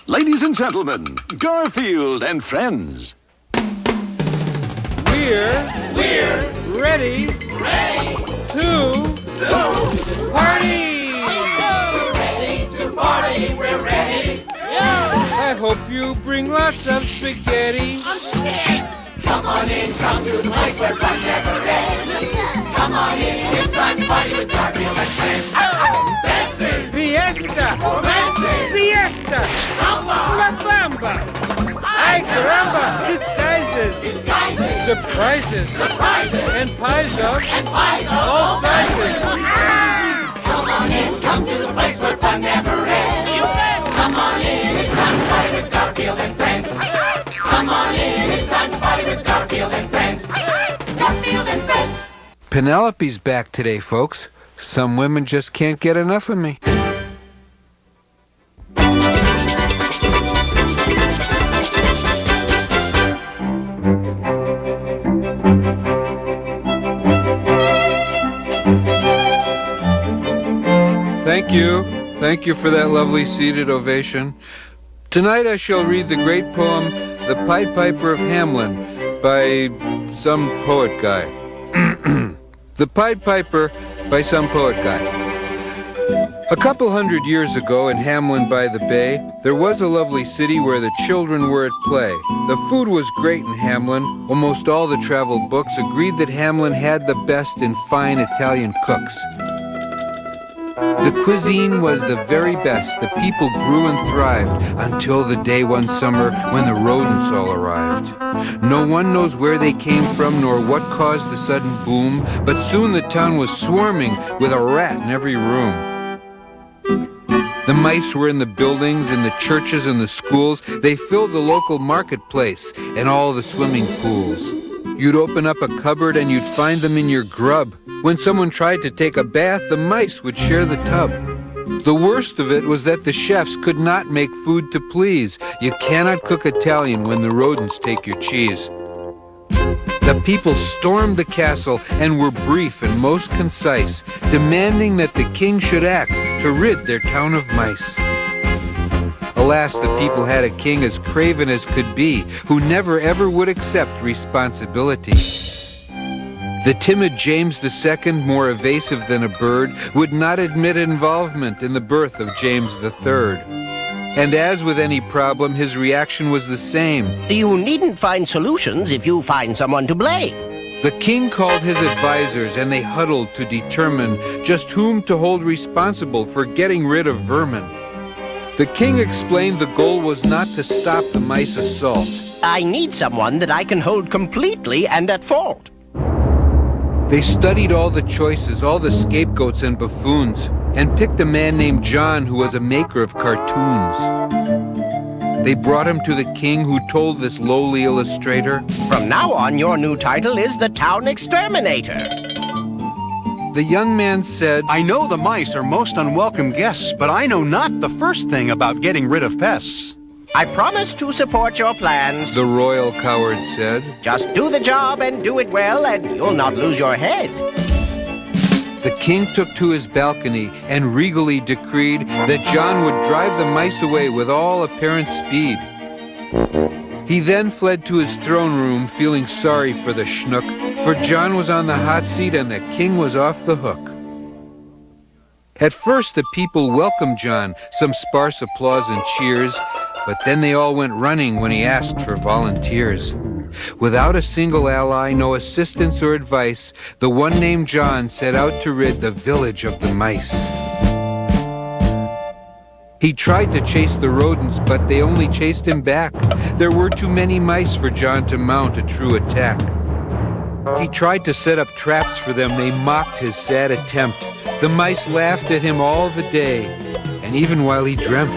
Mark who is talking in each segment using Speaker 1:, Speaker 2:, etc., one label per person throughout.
Speaker 1: Ladies and gentlemen, Garfield and friends.
Speaker 2: We're ready to party!
Speaker 3: We're ready to party, we're ready.
Speaker 2: I hope you bring lots of spaghetti.
Speaker 3: I'm scared. Come on in, come to the place where fun never ends. Come on in, it's time to party with Garfield and friends. Dancing,
Speaker 2: Fiesta!
Speaker 3: romancing,
Speaker 2: Siesta!
Speaker 3: samba,
Speaker 2: La Bamba! Ay caramba! Disguises!
Speaker 3: disguises,
Speaker 2: Surprises!
Speaker 3: surprises,
Speaker 2: And pies of
Speaker 3: pies of
Speaker 2: all sizes!
Speaker 3: Come on in, come to the place where fun never ends. Come on in, it's time to party with Garfield and friends. Come on in, it's time to party with Garfield and friends. Garfield and friends.
Speaker 4: Penelope's back today, folks. Some women just can't get enough of me. Thank you. Thank you for that lovely seated ovation. Tonight I shall read the great poem, The Pied Piper of Hamelin, by some poet guy. The Pied Piper by some poet guy. A couple hundred years ago in Hamelin by the Bay, there was a lovely city where the children were at play. The food was great in Hamelin. Almost all the travel books agreed that Hamelin had the best in fine Italian cooks. The cuisine was the very best. The people grew and thrived until the day one summer when the rodents all arrived. No one knows where they came from nor what caused the sudden boom, but soon the town was swarming with a rat in every room. The mice were in the buildings, in the churches, and the schools. They filled the local marketplace and all the swimming pools. You'd open up a cupboard and you'd find them in your grub. When someone tried to take a bath, the mice would share the tub. The worst of it was that the chefs could not make food to please. You cannot cook Italian when the rodents take your cheese. The people stormed the castle and were brief and most concise, demanding that the king should act to rid their town of mice. Alas, the people had a king as craven as could be, who never ever would accept responsibility. The timid James II, more evasive than a bird, would not admit involvement in the birth of James III. And as with any problem, his reaction was the same.
Speaker 5: You needn't find solutions if you find someone to blame.
Speaker 4: The king called his advisors, and they huddled to determine just whom to hold responsible for getting rid of vermin. The king explained the goal was not to stop the mice assault.
Speaker 5: I need someone that I can hold completely and at fault.
Speaker 4: They studied all the choices, all the scapegoats and buffoons, and picked a man named John who was a maker of cartoons. They brought him to the king, who told this lowly illustrator,
Speaker 5: From now on, your new title is the Town Exterminator.
Speaker 4: The young man said,
Speaker 6: I know the mice are most unwelcome guests, but I know not the first thing about getting rid of pests.
Speaker 5: I promise to support your plans.
Speaker 4: the royal coward said.
Speaker 5: Just do the job and do it well, and you'll not lose your head.
Speaker 4: The king took to his balcony and regally decreed that John would drive the mice away with all apparent speed. He then fled to his throne room, feeling sorry for the schnook, for John was on the hot seat and the king was off the hook. At first the people welcomed John, some sparse applause and cheers, but then they all went running when he asked for volunteers. Without a single ally, no assistance or advice, the one named John set out to rid the village of the mice. He tried to chase the rodents, but they only chased him back. There were too many mice for John to mount a true attack. He tried to set up traps for them. They mocked his sad attempt. The mice laughed at him all the day, and even while he dreamt.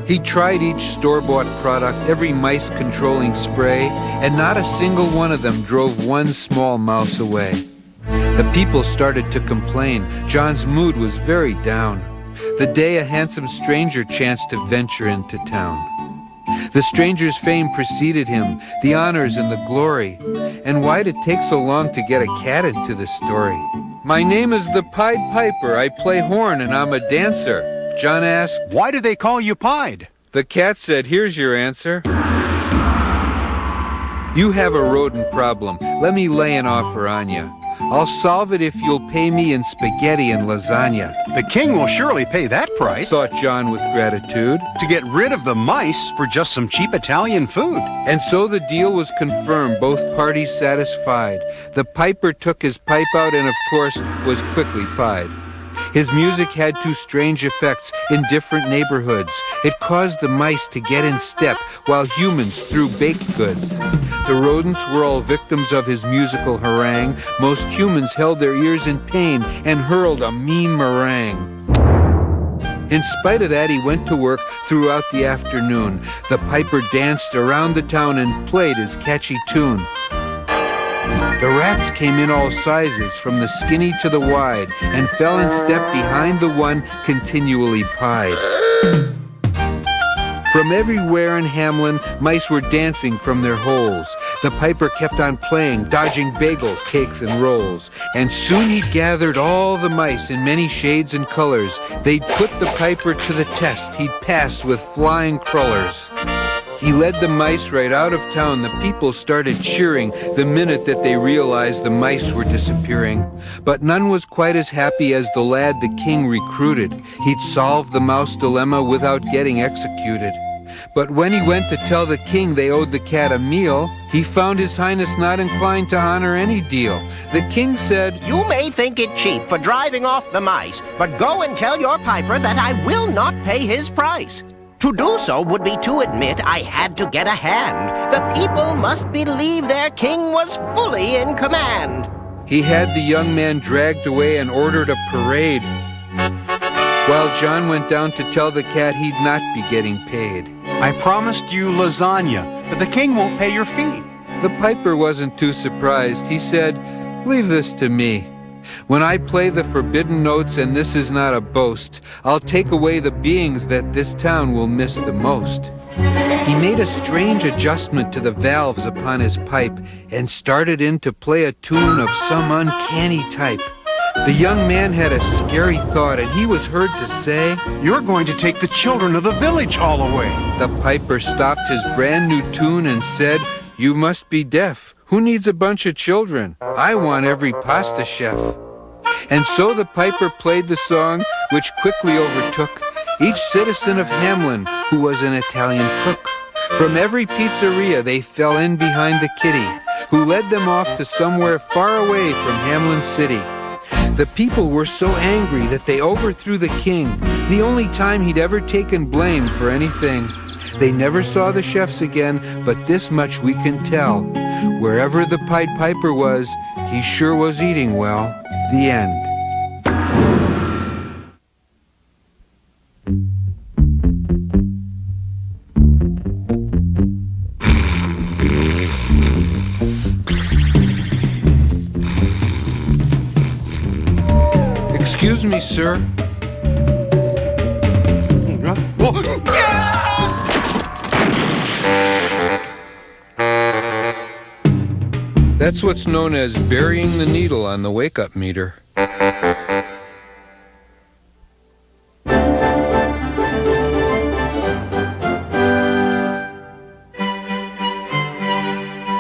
Speaker 4: He tried each store-bought product, every mice-controlling spray, and not a single one of them drove one small mouse away. The people started to complain. John's mood was very down. The day a handsome stranger chanced to venture into town. The stranger's fame preceded him, the honors and the glory. And why'd it take so long to get a cat into the story? My name is the Pied Piper. I play horn and I'm a dancer. John asked.
Speaker 6: Why do they call you Pied?
Speaker 4: The cat said, here's your answer. You have a rodent problem. Let me lay an offer on you. I'll solve it if you'll pay me in spaghetti and lasagna.
Speaker 6: The king will surely pay that price.
Speaker 4: Thought John with gratitude.
Speaker 6: To get rid of the mice for just some cheap Italian food.
Speaker 4: And so the deal was confirmed, both parties satisfied. The piper took his pipe out and, of course, was quickly pied. His music had two strange effects in different neighborhoods. It caused the mice to get in step while humans threw baked goods. The rodents were all victims of his musical harangue. Most humans held their ears in pain and hurled a mean meringue. In spite of that, he went to work throughout the afternoon. The piper danced around the town and played his catchy tune. The rats came in all sizes, from the skinny to the wide, and fell in step behind the one continually pied. From everywhere in Hamlin, mice were dancing from their holes. The piper kept on playing, dodging bagels, cakes, and rolls. And soon he'd gathered all the mice in many shades and colors. They'd put the piper to the test. He'd pass with flying crullers. He led the mice right out of town. The people started cheering the minute that they realized the mice were disappearing. But none was quite as happy as the lad the king recruited. He'd solved the mouse dilemma without getting executed. But when he went to tell the king they owed the cat a meal, he found his highness not inclined to honor any deal. The king said,
Speaker 5: You may think it cheap for driving off the mice, but go and tell your piper that I will not pay his price. To do so would be to admit I had to get a hand. The people must believe their king was fully in command.
Speaker 4: He had the young man dragged away and ordered a parade, while John went down to tell the cat he'd not be getting paid.
Speaker 6: I promised you lasagna, but the king won't pay your fee.
Speaker 4: The piper wasn't too surprised. He said, Leave this to me. When I play the forbidden notes, and this is not a boast, I'll take away the beings that this town will miss the most. He made a strange adjustment to the valves upon his pipe and started in to play a tune of some uncanny type. The young man had a scary thought, and he was heard to say,
Speaker 6: You're going to take the children of the village all away.
Speaker 4: The piper stopped his brand new tune and said, You must be deaf. Who needs a bunch of children? I want every pasta chef. And so the piper played the song, which quickly overtook each citizen of Hamlin who was an Italian cook. From every pizzeria they fell in behind the kitty, who led them off to somewhere far away from Hamlin City. The people were so angry that they overthrew the king, the only time he'd ever taken blame for anything. They never saw the chefs again, but this much we can tell. Wherever the Pied Piper was, he sure was eating well. The end. Excuse me, sir. That's what's known as burying the needle on the wake-up meter.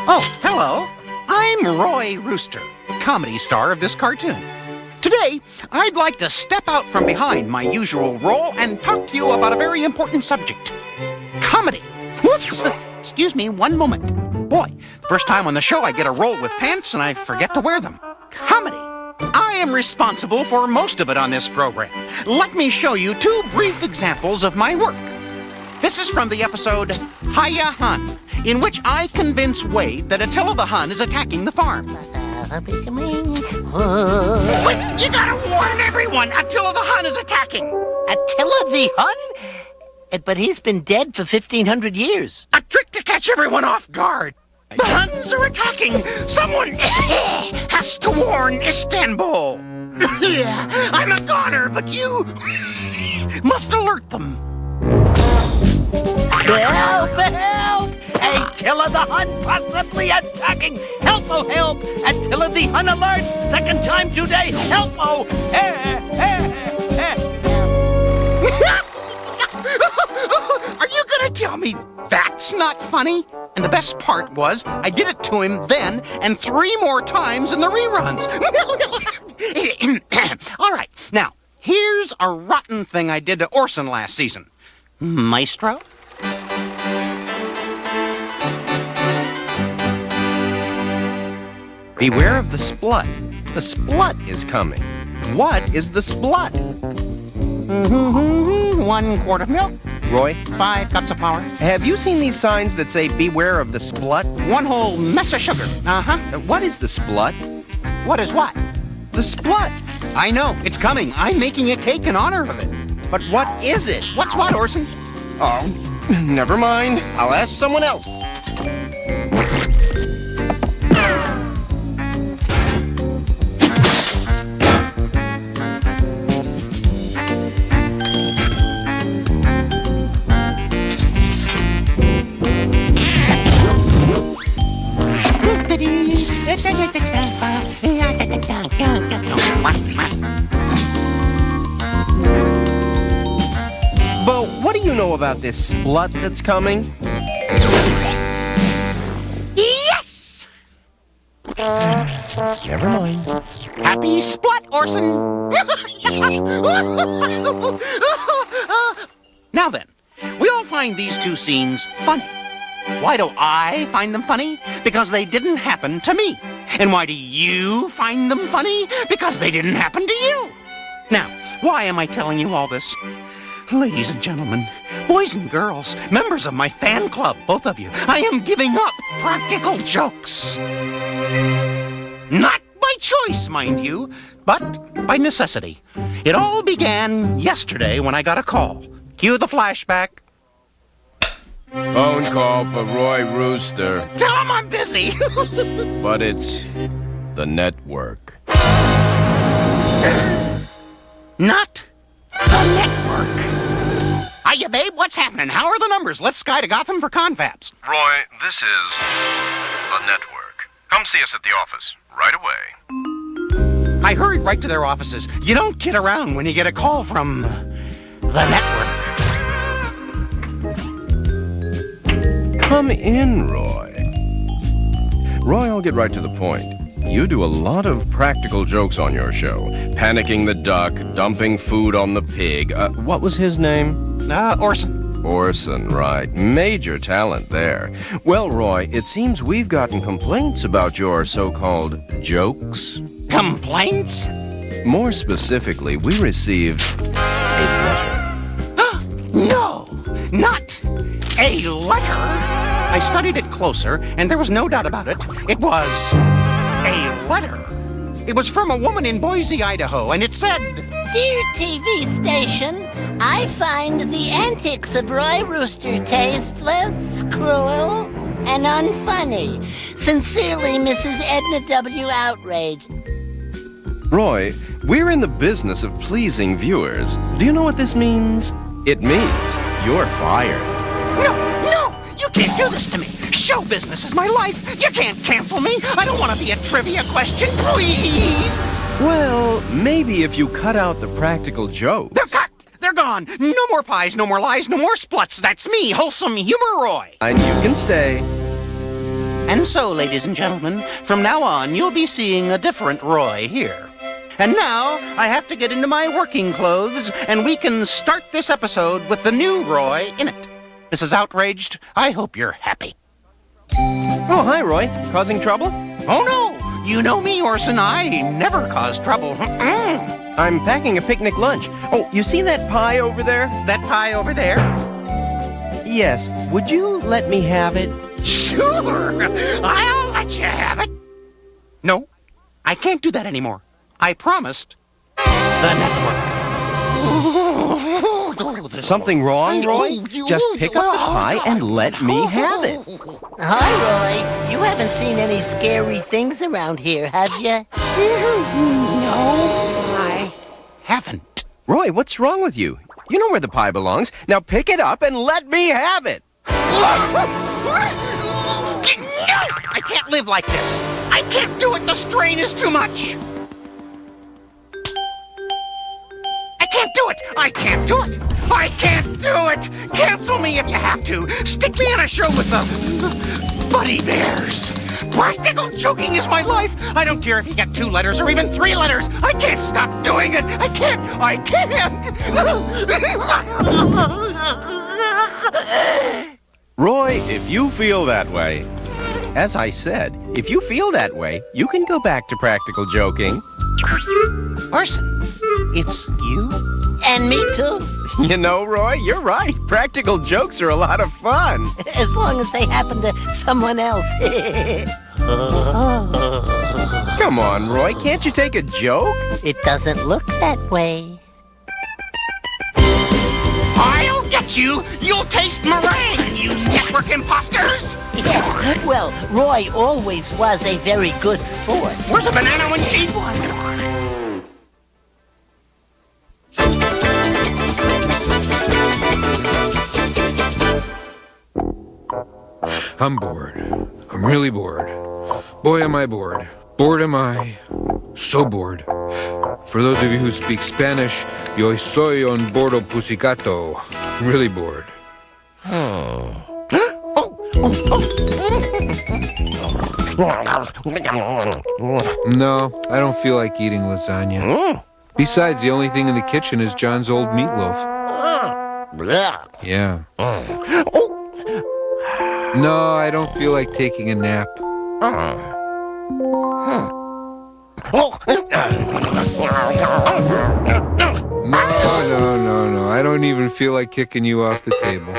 Speaker 6: Oh, hello. I'm Roy Rooster, comedy star of this cartoon. Today, I'd like to step out from behind my usual role and talk to you about a very important subject. Comedy. Whoops! Excuse me one moment. Boy, first time on the show I get a roll with pants and I forget to wear them. Comedy. I am responsible for most of it on this program. Let me show you two brief examples of my work. This is from the episode Hiya Hun, in which I convince Wade that Attila the Hun is attacking the farm. Wait, you gotta warn everyone! Attila the Hun is attacking!
Speaker 5: Attila the Hun? But he's been dead for 1,500 years.
Speaker 6: A trick to catch everyone off guard. The Huns are attacking! Someone has to warn Istanbul! I'm a goner, but you must alert them.
Speaker 5: Help! Help! Attila the Hun possibly attacking! Help, oh help! Attila the Hun alert! Second time today! Help, oh!
Speaker 6: me that's not funny? And the best part was, I did it to him then and 3 more times in the reruns. All right, now, here's a rotten thing I did to Orson last season. Maestro?
Speaker 7: Beware of the splut. The splut is coming. What is the splut?
Speaker 6: 1 quart of milk,
Speaker 7: Roy,
Speaker 6: 5 cups of flour,
Speaker 7: have you seen these signs that say beware of the splut?
Speaker 6: 1 whole mess of sugar.
Speaker 7: What is the splut?
Speaker 6: What is what?
Speaker 7: The splut.
Speaker 6: I know, it's coming. I'm making a cake in honor of it.
Speaker 7: But what is it?
Speaker 6: What's what, Orson?
Speaker 7: Oh, never mind. I'll ask someone else. But what do you know about this splut that's coming?
Speaker 6: Yes!
Speaker 7: Never mind.
Speaker 6: Happy splut, Orson! Now then, we all find these 2 scenes funny. Why do I find them funny? Because they didn't happen to me. And why do you find them funny? Because they didn't happen to you. Now, why am I telling you all this? Ladies and gentlemen, boys and girls, members of my fan club, both of you, I am giving up practical jokes. Not by choice, mind you, but by necessity. It all began yesterday when I got a call. Cue the flashback.
Speaker 8: Phone call for Roy Rooster,
Speaker 6: Tell him I'm busy.
Speaker 8: but it's the network.
Speaker 6: Not the network. Hiya, babe. What's happening? How are the numbers? Let's sky to Gotham for confabs.
Speaker 9: Roy, this is the network. Come see us at the office right away.
Speaker 6: I hurried right to their offices. You don't kid around when you get a call from the network.
Speaker 8: Come in, Roy. Roy, I'll get right to the point. You do a lot of practical jokes on your show. Panicking the duck, dumping food on the pig. What was his name?
Speaker 6: Orson.
Speaker 8: Orson, right. Major talent there. Well, Roy, it seems we've gotten complaints about your so-called jokes.
Speaker 6: Complaints?
Speaker 8: More specifically, we received a letter.
Speaker 6: No, not a letter. I studied it closer, and there was no doubt about it. It was a letter. It was from a woman in Boise, Idaho, and it said,
Speaker 10: Dear TV station, I find the antics of Roy Rooster tasteless, cruel, and unfunny. Sincerely, Mrs. Edna W. Outrage.
Speaker 8: Roy, we're in the business of pleasing viewers. Do you know what this means? It means you're fired.
Speaker 6: No, you can't do this to me. Show business is my life. You can't cancel me. I don't want to be a trivia question, please.
Speaker 8: Well, maybe if you cut out the practical jokes.
Speaker 6: They're cut. They're gone. No more pies, no more lies, no more spluts. That's me, Wholesome Humor Roy.
Speaker 8: And you can stay.
Speaker 6: And so, ladies and gentlemen, from now on, you'll be seeing a different Roy here. And now, I have to get into my working clothes, and we can start this episode with the new Roy in it. Mrs. Outraged, I hope you're happy.
Speaker 8: Oh, hi, Roy. Causing trouble?
Speaker 6: Oh, no! You know me, Orson. I never cause trouble.
Speaker 8: I'm packing a picnic lunch. Oh, you see that pie over there?
Speaker 6: That pie over there?
Speaker 8: Yes. Would you let me have it?
Speaker 6: Sure! I'll let you have it. No, I can't do that anymore. I promised the network.
Speaker 8: Something wrong, Roy? Just pick up the pie and let me have it.
Speaker 10: Hi, Roy. You haven't seen any scary things around here, have you?
Speaker 6: No, I haven't.
Speaker 8: Roy, what's wrong with you? You know where the pie belongs. Now pick it up and let me have it.
Speaker 6: No! I can't live like this. I can't do it. The strain is too much. I can't can't do it! I can't do it! I can't do it! Cancel me if you have to! Stick me on a show with the Buddy Bears! Practical joking is my life! I don't care if you get 2 letters or even 3 letters! I can't stop doing it! I can't! I can't!
Speaker 7: Roy, if you feel that way, as I said, if you feel that way, you can go back to practical joking.
Speaker 6: Orson, it's you?
Speaker 10: And me too.
Speaker 7: You know, Roy, you're right. Practical jokes are a lot of fun.
Speaker 10: As long as they happen to someone else.
Speaker 7: Come on, Roy, can't you take a joke?
Speaker 10: It doesn't look that way.
Speaker 6: I'll get you! You'll taste meringue, you network imposters!
Speaker 10: Yeah, well, Roy always was a very good sport.
Speaker 6: Where's a banana when you need one?
Speaker 4: I'm bored. I'm really bored. Boy, am I bored. Bored am I. So bored. For those of you who speak Spanish, yo soy un bordo pusicato. Really bored. No, I don't feel like eating lasagna. Besides, the only thing in the kitchen is John's old meatloaf. Yeah. No, I don't feel like taking a nap. No. I don't even feel like kicking you off the table.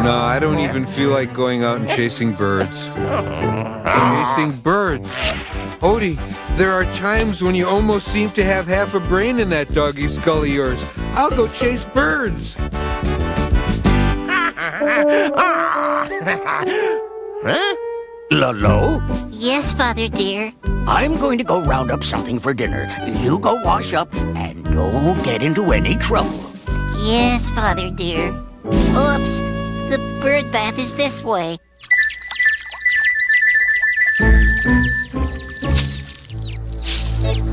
Speaker 4: No, I don't even feel like going out and chasing birds. Chasing birds. Odie, there are times when you almost seem to have half a brain in that doggy skull of yours. I'll go chase birds.
Speaker 11: Huh? Lolo?
Speaker 10: Yes, Father dear.
Speaker 11: I'm going to go round up something for dinner. You go wash up and don't get into any trouble.
Speaker 10: Yes, Father dear. Oops, the bird bath is this way.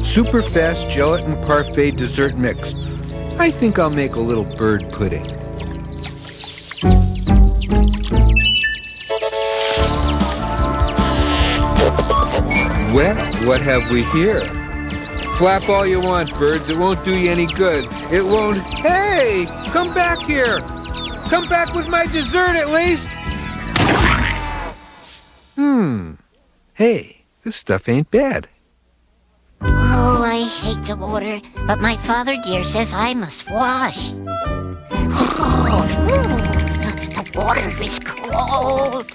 Speaker 4: Super fast gelatin parfait dessert mix. I think I'll make a little bird pudding. Well, what have we here? Flap all you want, birds. It won't do you any good. It won't... Hey! Come back here! Come back with my dessert, at least! Hey, this stuff ain't bad.
Speaker 10: Oh, I hate the water, but my father dear says I must wash. The water is cold.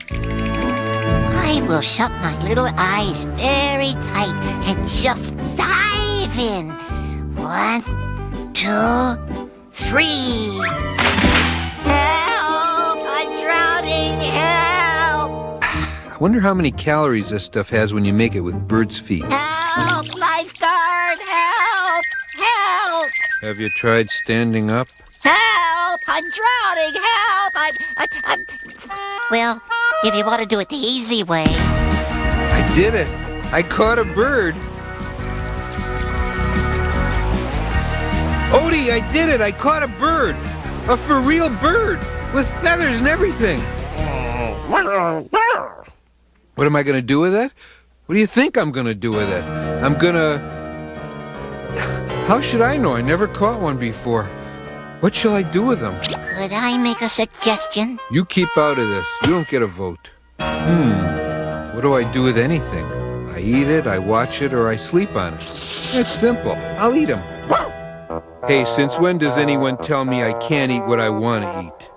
Speaker 10: I will shut my little eyes very tight and just dive in. 1, 2, 3. Help! I'm drowning! Help!
Speaker 4: I wonder how many calories this stuff has when you make it with bird's feet.
Speaker 10: Help! Lifeguard! Help! Help!
Speaker 4: Have you tried standing up?
Speaker 10: Help! I'm drowning! Help! I'm... Well, if you want to do it the easy way.
Speaker 4: I did it! I caught a bird! Odie, I did it! I caught a bird! A for real bird! With feathers and everything! What am I gonna do with it? What do you think I'm gonna do with it? I'm gonna... How should I know? I never caught one before. What shall I do with them?
Speaker 10: Could I make a suggestion?
Speaker 4: You keep out of this. You don't get a vote. What do I do with anything? I eat it, I watch it, or I sleep on it. It's simple. I'll eat them. Hey, since when does anyone tell me I can't eat what I want to eat?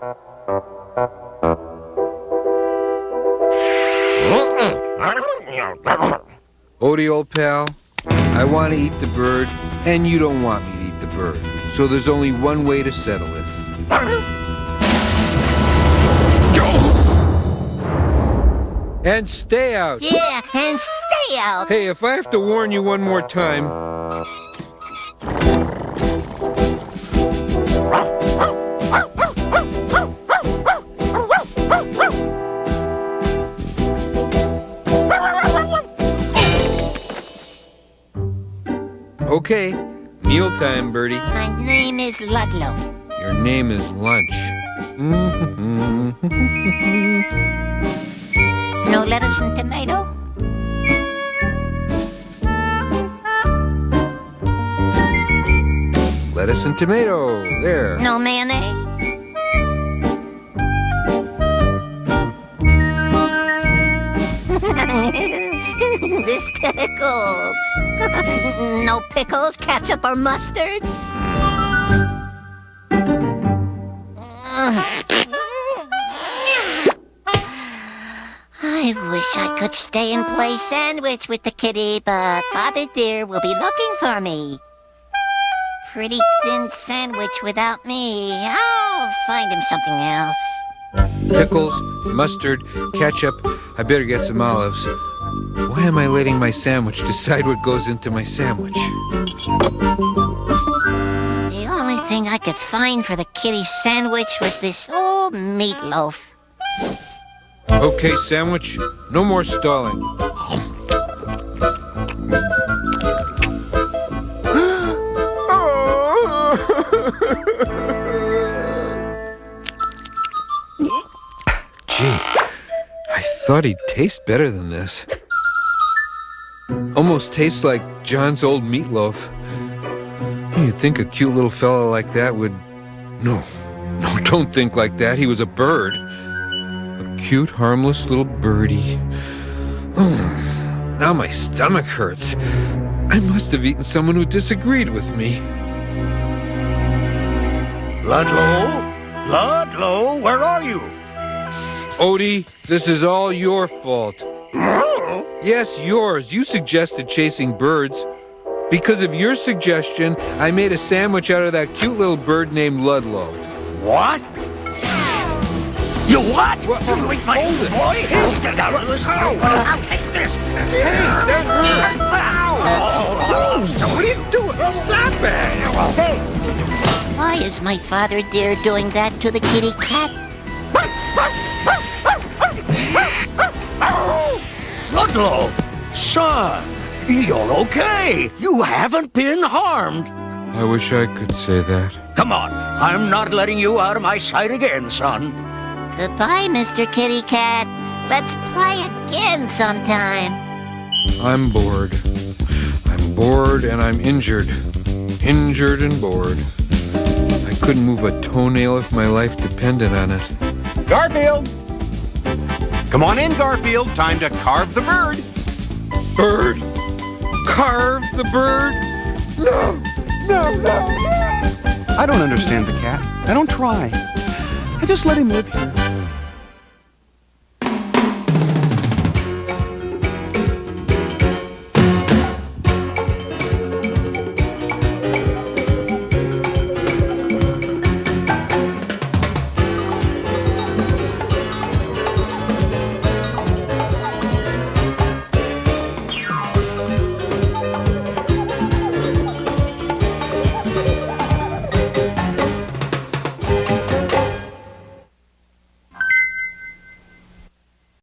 Speaker 4: Odie, old pal, I want to eat the bird, and you don't want me to eat the bird. So there's only one way to settle this. And stay out.
Speaker 10: Yeah, and stay out.
Speaker 4: Hey, if I have to warn you one more time... Okay, mealtime, Birdie.
Speaker 10: My name is Ludlow.
Speaker 4: Your name is Lunch.
Speaker 10: No lettuce and tomato?
Speaker 4: Lettuce and tomato. There.
Speaker 10: No mayonnaise? This tickles. No pickles, ketchup, or mustard? I wish I could stay and play sandwich with the kitty, but Father Dear will be looking for me. Pretty thin sandwich without me. I'll find him something else.
Speaker 4: Pickles, mustard, ketchup. I better get some olives. Why am I letting my sandwich decide what goes into my sandwich?
Speaker 10: The only thing I could find for the kitty sandwich was this old meatloaf.
Speaker 4: Okay, sandwich. No more stalling. Gee, I thought he'd taste better than this. Almost tastes like John's old meatloaf. You'd think a cute little fella like that would... No, don't think like that. He was a bird. A cute, harmless little birdie. Oh, now my stomach hurts. I must have eaten someone who disagreed with me.
Speaker 11: Ludlow? Ludlow, where are you?
Speaker 4: Odie, this is all your fault. Yes, yours. You suggested chasing birds. Because of your suggestion, I made a sandwich out of that cute little bird named Ludlow.
Speaker 11: What? You what?
Speaker 4: What?
Speaker 11: You ate my
Speaker 4: Hold it.
Speaker 11: boy? Get out of this. I'll take this.
Speaker 4: What are you doing? Stop it! Hey!
Speaker 10: Why is my Father Dear doing that to the kitty cat?
Speaker 11: Ludlow, son, you're okay. You haven't been harmed.
Speaker 4: I wish I could say that.
Speaker 11: Come on, I'm not letting you out of my sight again, son.
Speaker 10: Goodbye, Mr. Kitty Cat. Let's play again sometime.
Speaker 4: I'm bored. I'm bored and I'm injured. Injured and bored. I couldn't move a toenail if my life depended on it.
Speaker 7: Garfield! Come on in, Garfield. Time to carve the bird.
Speaker 4: Bird? Carve the bird? No!
Speaker 7: I don't understand the cat. I don't try. I just let him live here.